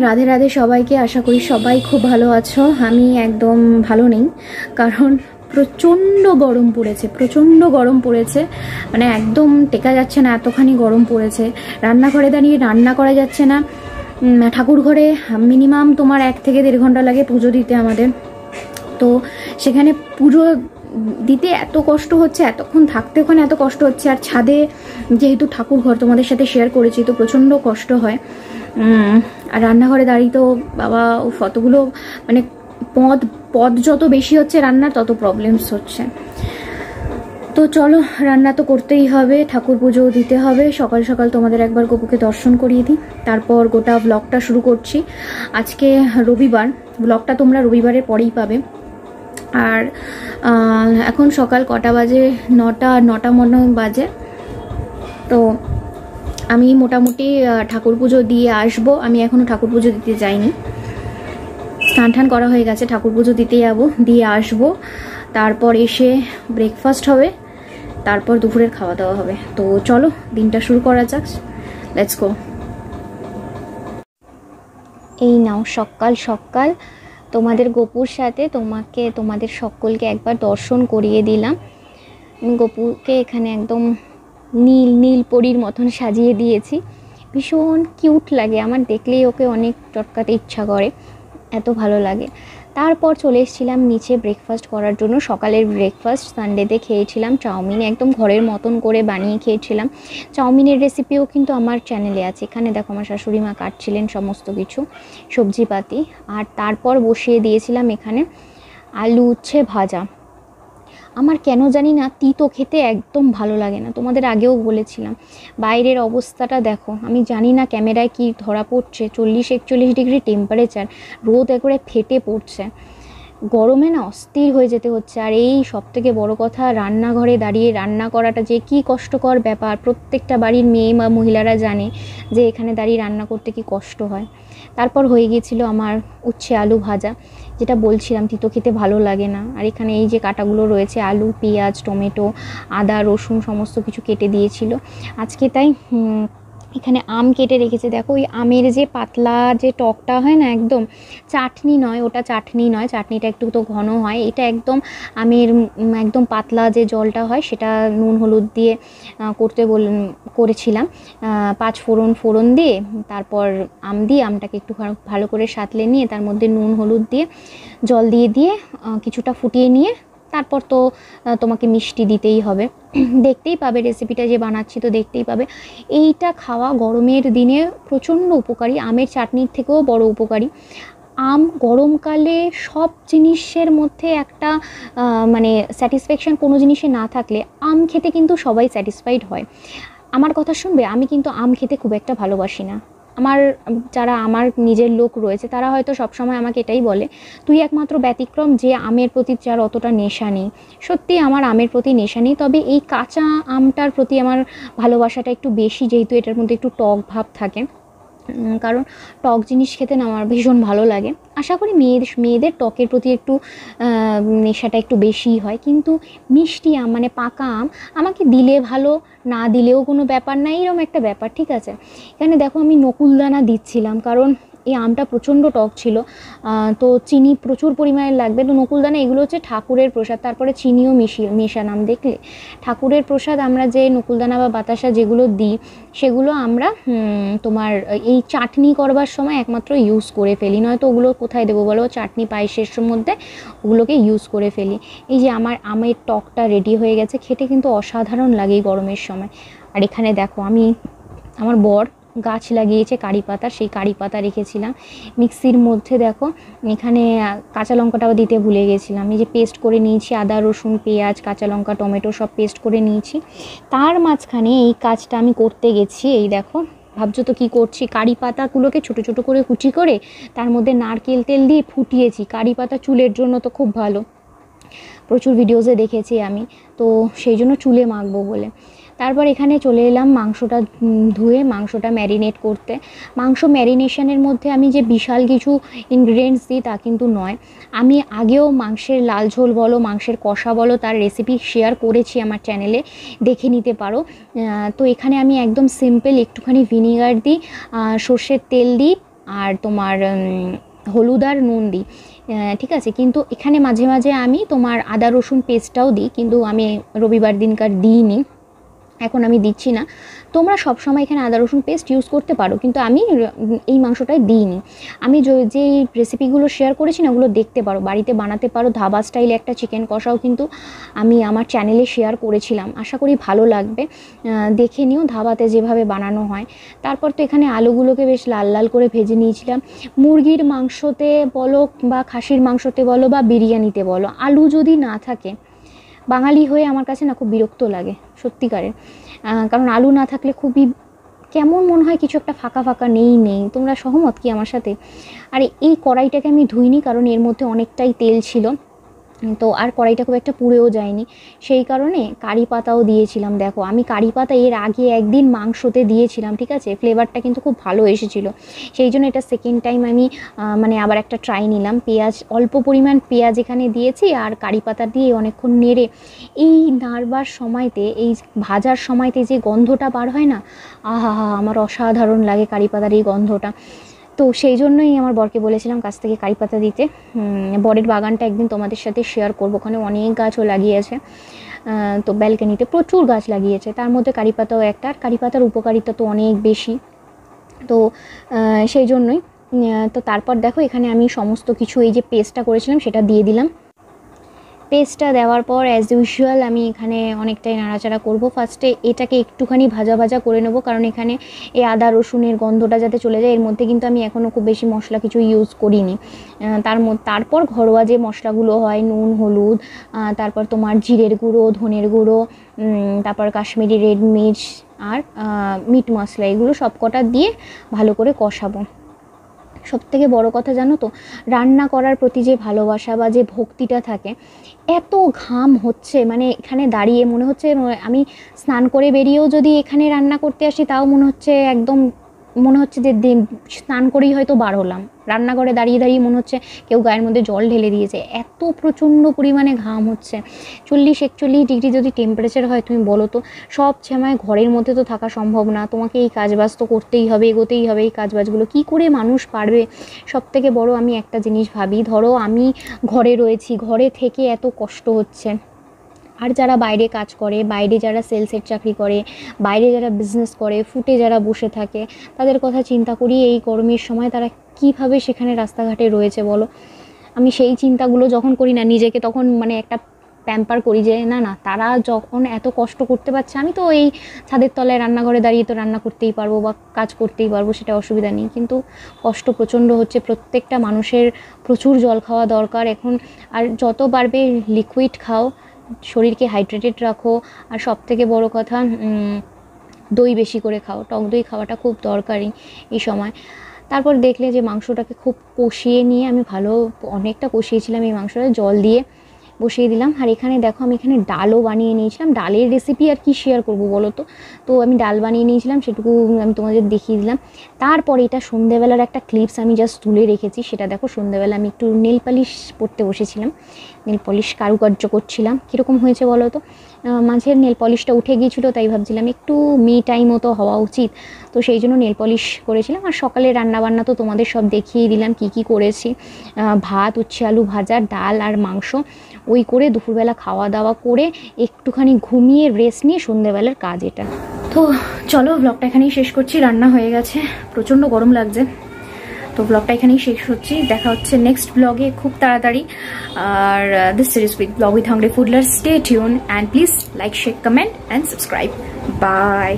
রাধে রাধে সবাইকে। আশা করি সবাই খুব ভালো আছো। আমি একদম ভালো নেই, কারণ প্রচণ্ড গরম পড়েছে, মানে একদম টেকা যাচ্ছে না, এতখানি গরম পড়েছে। রান্নাঘরে দাঁড়িয়ে রান্না করা যাচ্ছে না। ঠাকুর ঘরে মিনিমাম তোমার 1 থেকে 1.5 ঘন্টা লাগে পুজো দিতে আমাদের। তো সেখানে পুজো দিতে এত কষ্ট হচ্ছে, এতক্ষণ থাকতে ওখানে এত কষ্ট হচ্ছে। আর ছাদে যেহেতু ঠাকুর ঘর তোমাদের সাথে শেয়ার করেছি, তো প্রচণ্ড কষ্ট হয়। আর রান্নাঘরে দাঁড়িয়ে তো বাবা কতগুলো, মানে পদ যত বেশি হচ্ছে রান্নার, তত প্রবলেমস হচ্ছে। তো চলো, রান্না তো করতেই হবে, ঠাকুর পুজোও দিতে হবে। সকাল সকাল তোমাদের একবার গপুকে দর্শন করিয়ে দিই, তারপর গোটা ব্লগটা শুরু করছি। আজকে রবিবার, ব্লগটা তোমরা রবিবারের পরেই পাবে। আর এখন সকাল কটা বাজে? 9টা মনে বাজে। তো আমি মোটামুটি ঠাকুর পুজো দিয়ে আসবো। আমি এখনও ঠাকুর পুজো দিতে যাইনি, স্নান টান করা হয়ে গেছে, ঠাকুর পুজো দিতে যাবো, দিয়ে আসবো। তারপর এসে ব্রেকফাস্ট হবে, তারপর দুপুরের খাওয়া দাওয়া হবে। তো চলো দিনটা শুরু করা যাক, লেটস গো। এই নাও সকাল সকাল তোমাদের গপুর সাথে তোমাদের সকলকে একবার দর্শন করিয়ে দিলাম। গপুকে এখানে একদম নীল নীল পরীর মতন সাজিয়ে দিয়েছি, ভীষণ কিউট লাগে আমার, দেখলেই ওকে অনেক চটকাতে ইচ্ছা করে, এত ভালো লাগে। তারপর চলে এসেছিলাম নিচে ব্রেকফাস্ট করার জন্য। সকালের ব্রেকফাস্ট সানডেতে খেয়েছিলাম চাউমিন, একদম ঘরের মতন করে বানিয়ে খেয়েছিলাম। চাউমিনের রেসিপিও কিন্তু আমার চ্যানেলে আছে। এখানে দেখো আমার শাশুড়ি মা কাটছিলেন সমস্ত কিছু সবজিপাতি। আর তারপর বসিয়ে দিয়েছিলাম এখানে আলু উচ্ছে ভাজা। আমার কেন জানি না তিতো খেতে একদম ভালো লাগে না, তোমাদের আগেও বলেছিলাম। বাইরের অবস্থাটা দেখো, আমি জানি না ক্যামেরায় কি ধরা পড়ছে, 40-41 ডিগ্রি টেম্পারেচার, রোদ একবারে ফেটে পড়ছে। গরমে না অস্থির হয়ে যেতে হচ্ছে। আর এই সবথেকে বড় কথা, রান্নাঘরে দাঁড়িয়ে রান্না করাটা যে কি কষ্টকর ব্যাপার, প্রত্যেকটা বাড়ির মেয়ে বা মহিলারা জানে যে এখানে দাঁড়িয়ে রান্না করতে কি কষ্ট হয়। তারপর হয়ে গিয়েছিল আমার উচ্ছে আলু ভাজা, যেটা বলছিলাম তিতো খেতে ভালো লাগে না। আর এখানে এই যে কাটাগুলো রয়েছে, আলু, পেঁয়াজ, টমেটো, আদা, রসুন সমস্ত কিছু কেটে দিয়েছিল আজকে। তাই এখানে আম কেটে রেখেছে, দেখো ওই আমের যে পাতলা যে টকটা হয় না, একদম চাটনি নয়, ওটা চাটনি নয়, চাটনিটা একটু তো ঘন হয়, এটা একদম আমের একদম পাতলা যে জলটা হয় সেটা নুন হলুদ দিয়ে করেছিলাম। 5 ফোড়ন দিয়ে, তারপর আম দিয়ে আমটাকে একটু ভালো করে সাঁতলে নিয়ে তার মধ্যে নুন হলুদ দিয়ে জল দিয়ে কিছুটা ফুটিয়ে নিয়ে, তারপর তো তোমাকে মিষ্টি দিতেই হবে। দেখতেই পাবে রেসিপিটা যে বানাচ্ছি, তো দেখতেই পাবে। এইটা খাওয়া গরমের দিনে প্রচণ্ড উপকারী, আমের চাটনির থেকেও বড় উপকারী। আম গরমকালে সব জিনিসের মধ্যে একটা মানে স্যাটিসফ্যাকশান কোনো জিনিসে না থাকলে আম খেতে কিন্তু সবাই স্যাটিসফাইড হয়। আমার কথা শুনবে, আমি কিন্তু আম খেতে খুব একটা ভালোবাসি না। যারা আমার নিজের লোক রয়েছে তারা হয়তো সবসময় আমাকে এটাই বলে, তুই একমাত্র ব্যতিক্রম যে আমের প্রতি যার অতটা নেশা নেই। সত্যি আমার আমের প্রতি নেশা নেই, তবে এই কাঁচা আমটার প্রতি আমার ভালোবাসাটা একটু বেশি, যেহেতু এটার মধ্যে একটু টক ভাব থাকে। কারণ টক জিনিস খেতে না আমার ভীষণ ভালো লাগে। আশা করি মেয়েদের টকের প্রতি একটু নেশাটা একটু বেশিই হয়। কিন্তু মিষ্টি আম মানে পাকা আম আমাকে দিলে ভালো, না দিলেও কোনো ব্যাপার না, এরকম একটা ব্যাপার, ঠিক আছে। এখানে দেখো আমি নকুলদানা দিচ্ছিলাম, কারণ এই আমটা প্রচণ্ড টক ছিল, তো চিনি প্রচুর পরিমাণে লাগবে। তো নকুলদানা এগুলো হচ্ছে ঠাকুরের প্রসাদ, তারপরে চিনিও মেশানাম। দেখলে ঠাকুরের প্রসাদ আমরা যে নকুলদানা বা বাতাসা যেগুলো দিই, সেগুলো আমরা তোমার এই চাটনি করবার সময় একমাত্র ইউজ করে ফেলি, নয়তো ওগুলো কোথায় দেবো বলো, চাটনি পায়েসের মধ্যে ওগুলোকে ইউজ করে ফেলি। এই যে আমার আমের টকটা রেডি হয়ে গেছে, খেতে কিন্তু অসাধারণ লাগে এই গরমের সময়। আর এখানে দেখো আমার বর গাছ লাগিয়েছে কারি পাতা, সেই কারি পাতা রেখেছিলাম মিক্সির মধ্যে। দেখো এখানে কাঁচা লঙ্কাটাও দিতে ভুলে গেছিলাম, এই যে পেস্ট করে নিয়েছি, আদা রসুন পেঁয়াজ কাঁচা লঙ্কা টমেটো সব পেস্ট করে নিয়েছি। তার মাঝখানে এই কাজটা আমি করতে গেছি। এই দেখো, ভাবছো তো কী করছি, কারি পাতাগুলোকে ছোটো ছোটো করে কুচি করে তার মধ্যে নারকেল তেল দিয়ে ফুটিয়েছি। কারি পাতা চুলের জন্য তো খুব ভালো, প্রচুর ভিডিওসে দেখেছি আমি, তো সেই জন্য চুলে মাখবো বলে। তারপর এখানে চলে এলাম মাংসটা ধুয়ে মাংসটা ম্যারিনেট করতে। মাংস ম্যারিনেশনের মধ্যে আমি যে বিশাল কিছু ইনগ্রিডিয়েন্টস দিই তা কিন্তু নয়। আমি আগেও মাংসের লাল ঝোল বলো, মাংসের কষা বলো, তার রেসিপি শেয়ার করেছি আমার চ্যানেলে, দেখে নিতে পারো। তো এখানে আমি একদম সিম্পল একটুখানি ভিনিগার দিই, সর্ষের তেল দিই, আর তোমার হলুদ আর নুন দিই, ঠিক আছে। কিন্তু এখানে মাঝে মাঝে আমি তোমার আদা রসুন পেস্টটাও দিই, কিন্তু আমি রবিবার দিনকার দিইনি, এখন আমি দিচ্ছি না। তোমরা সবসময় এখানে আদা রসুন পেস্ট ইউজ করতে পারো, কিন্তু আমি এই মাংসটায় দিইনি। আমি যে রেসিপিগুলো শেয়ার করেছি না, ওগুলো দেখতে পারো, বাড়িতে বানাতে পারো। ধাবা স্টাইলে একটা চিকেন কষাও কিন্তু আমি আমার চ্যানেলে শেয়ার করেছিলাম, আশা করি ভালো লাগবে, দেখে নিও ধাবাতে যেভাবে বানানো হয়। তারপর তো এখানে আলুগুলোকে বেশ লাল লাল করে ভেজে নিয়েছিলাম। মুরগির মাংসতে বলো বা খাসির মাংসতে বলো বা বিরিয়ানিতে বলো, আলু যদি না থাকে, বাঙালি হয়ে আমার কাছে না খুব বিরক্ত লাগে সত্যিকারের, কারণ আলু না থাকলে খুবই কেমন মনে হয়, কিছু একটা ফাঁকা ফাঁকা নেই। তোমরা সহমত কি আমার সাথে? আর এই কড়াইটাকে আমি ধুইনি, কারণ এর মধ্যে অনেকটাই তেল ছিল, তো আর কড়াইটা খুব একটা পুড়েও যায়নি, সেই কারণে কারি পাতাও দিয়েছিলাম। দেখো, আমি কারি পাতা এর আগে একদিন মাংসতে দিয়েছিলাম, ঠিক আছে, ফ্লেভারটা কিন্তু খুব ভালো এসেছিলো, সেই জন্য এটা সেকেন্ড টাইম আমি মানে আবার একটা ট্রাই নিলাম। পেঁয়াজ, অল্প পরিমাণ পেঁয়াজ এখানে দিয়েছি, আর কারি পাতা দিয়ে অনেকক্ষণ নেড়ে, এই নাড়বার সময়তে, এই ভাজার সময়তে যে গন্ধটা বার হয় না, আহা হা, আমার অসাধারণ লাগে কারি পাতার এই গন্ধটা। তো সেই জন্যই আমার বরকে বলেছিলাম কাছ থেকে কারি পাতা দিতে। বরের বাগানটা একদিন তোমাদের সাথে শেয়ার করবো, ওখানে অনেক গাছও লাগিয়েছে, তো ব্যালকনিতে প্রচুর গাছ লাগিয়েছে, তার মধ্যে কারি পাতাও একটা। আর কারি পাতার উপকারিতা তো অনেক বেশি, তো সেই জন্যই। তো তারপর দেখো, এখানে আমি সমস্ত কিছু, এই যে পেস্টটা করেছিলাম সেটা দিয়ে দিলাম। পেস্টটা দেওয়ার পর অ্যাজ ইউজুয়াল আমি এখানে অনেকটাই নাড়াচাড়া করব। ফার্স্টে এটাকে একটুখানি ভাজা ভাজা করে নেব, কারণ এখানে এই আদা রসুনের গন্ধটা যাতে চলে যায়। এর মধ্যে কিন্তু আমি এখনও খুব বেশি মশলা কিছু ইউজ করিনি। তারপর ঘরোয়া যে মশলাগুলো হয়, নুন, হলুদ, তারপর তোমার জিরের গুঁড়ো, ধনের গুঁড়ো, তারপর কাশ্মীরি রেড মির্চ আর মিট মশলা, এগুলো সব কটা দিয়ে ভালো করে কষাবো। সবথেকে বড় কথা জানো তো, রান্না করার প্রতি যে ভালোবাসা বা যে ভক্তিটা থাকে, এত ঘাম হচ্ছে, মানে এখানে দাঁড়িয়ে মনে হচ্ছে আমি স্নান করে বেরিয়েও যদি এখানে রান্না করতে আসি, তাও মনে হচ্ছে একদম, মনে হচ্ছে যে স্নান করেই হয়তো বার হলাম। রান্নাঘরে দাঁড়িয়ে দাঁড়িয়ে মনে হচ্ছে কেউ গায়ের মধ্যে জল ঢেলে দিয়েছে, এত প্রচণ্ড পরিমাণে ঘাম হচ্ছে। 40-41 ডিগ্রি যদি টেম্পারেচার হয়, তুমি বলো তো, সব সময় ঘরের মধ্যে তো থাকা সম্ভব না, তোমাকে এই কাজবাজ তো করতেই হবে, এগোতেই হবে। এই কাজবাজগুলো কী করে মানুষ পারবে? সবথেকে বড় আমি একটা জিনিস ভাবি, ধরো আমি ঘরে রয়েছি, ঘরে থেকে এত কষ্ট হচ্ছে, আর যারা বাইরে কাজ করে, বাইরে যারা সেলসের চাকরি করে, বাইরে যারা বিজনেস করে, ফুটে যারা বসে থাকে, তাদের কথা চিন্তা করি। এই গরমের সময় তারা কিভাবে সেখানে রাস্তাঘাটে রয়েছে বলো। আমি সেই চিন্তাগুলো যখন করি না নিজেকে, তখন মানে একটা প্যাম্পার করি যে না না, তারা যখন এত কষ্ট করতে পারছে, আমি তো এই ছাদের তলায় রান্নাঘরে দাঁড়িয়ে তো রান্না করতেই পারবো বা কাজ করতেই পারবো, সেটা অসুবিধা নেই। কিন্তু কষ্ট প্রচণ্ড হচ্ছে, প্রত্যেকটা মানুষের প্রচুর জল খাওয়া দরকার এখন, আর যত পারবে লিকুইড খাও, শরীরকে হাইড্রেটেড রাখো। আর সবথেকে বড় কথা, দই বেশি করে খাও, টক দই খাওয়াটা খুব দরকারি এই সময়। তারপর দেখলে যে মাংসটাকে খুব কষিয়ে নিয়ে, আমি অনেকটা কষিয়েছিলাম এই মাংসটা, জল দিয়ে বসিয়ে দিলাম। আর এখানে দেখো, আমি এখানে ডালও বানিয়ে নিয়েছিলাম। ডালের রেসিপি আর কি শেয়ার করবো বলো তো, তো আমি ডাল বানিয়ে নিয়েছিলাম, সেটুকু আমি তোমাদের দেখিয়ে দিলাম। তারপর এটা সন্ধ্যেবেলার একটা ক্লিপস আমি জাস্ট তুলে রেখেছি, সেটা দেখো। সন্ধ্যেবেলা আমি একটু নেল পালিশ পরতে বসেছিলাম, নেল পলিশ কারুকার্য করছিলাম। কীরকম হয়েছে বলো তো, মাঝের নেল পলিশটা উঠে গিয়েছিলো, তাই ভাবছিলাম একটু মি টাইম মতো হওয়া উচিত, তো সেই জন্য নেল পলিশ করেছিলাম। আর সকালে রান্নাবান্না তো তোমাদের সব দেখিয়ে দিলাম কি কি করেছি, ভাত, উচ্ছে আলু ভাজা, ডাল আর মাংস, ওই করে দুপুরবেলা খাওয়া দাওয়া করে একটুখানি ঘুমিয়ে রেস্ট নিয়ে সন্ধ্যেবেলার কাজ এটা। তো চলো, ব্লগটা এখানেই শেষ করছি। রান্না হয়ে গেছে, প্রচণ্ড গরম লাগছে, তো ব্লগটা এখানেই শেষ করছি। দেখা হচ্ছে নেক্সট ব্লগে খুব তাড়াতাড়ি। আর this series with blog with hungry food lover, stay tuned and please like, share, comment and subscribe. By.